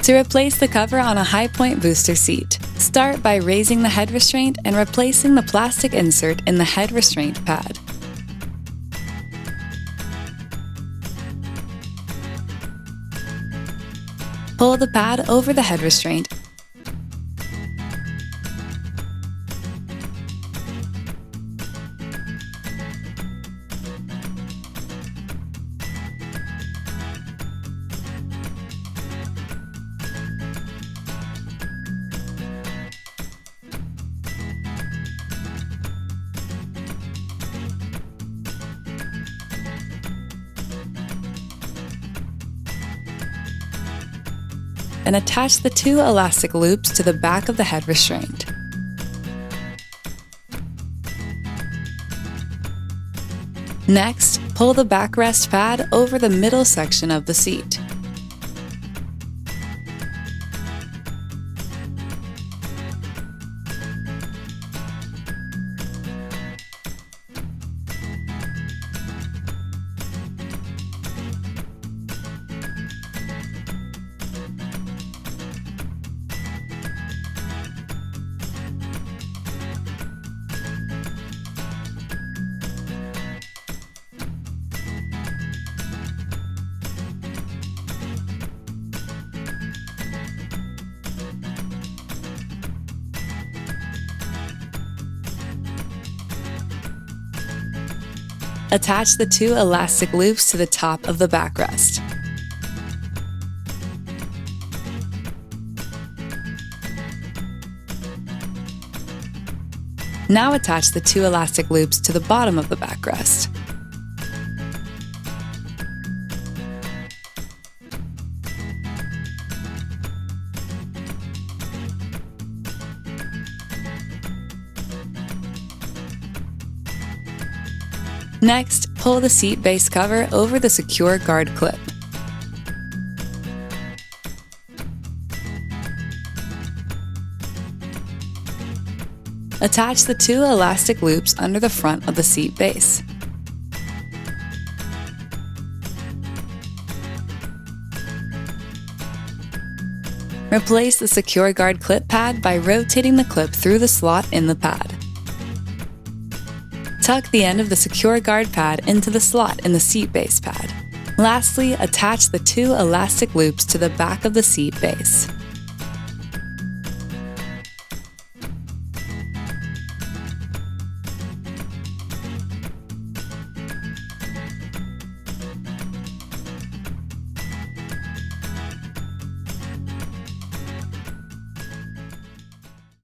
To replace the cover on a high-point booster seat, start by raising the head restraint and replacing the plastic insert in the head restraint pad. Pull the pad over the head restraint and attach the 2 elastic loops to the back of the head restraint. Next, pull the backrest pad over the middle section of the seat. Attach the 2 elastic loops to the top of the backrest. Now attach the 2 elastic loops to the bottom of the backrest. Next, pull the seat base cover over the secure guard clip. Attach the 2 elastic loops under the front of the seat base. Replace the secure guard clip pad by rotating the clip through the slot in the pad. Tuck the end of the secure guard pad into the slot in the seat base pad. Lastly, attach the 2 elastic loops to the back of the seat base.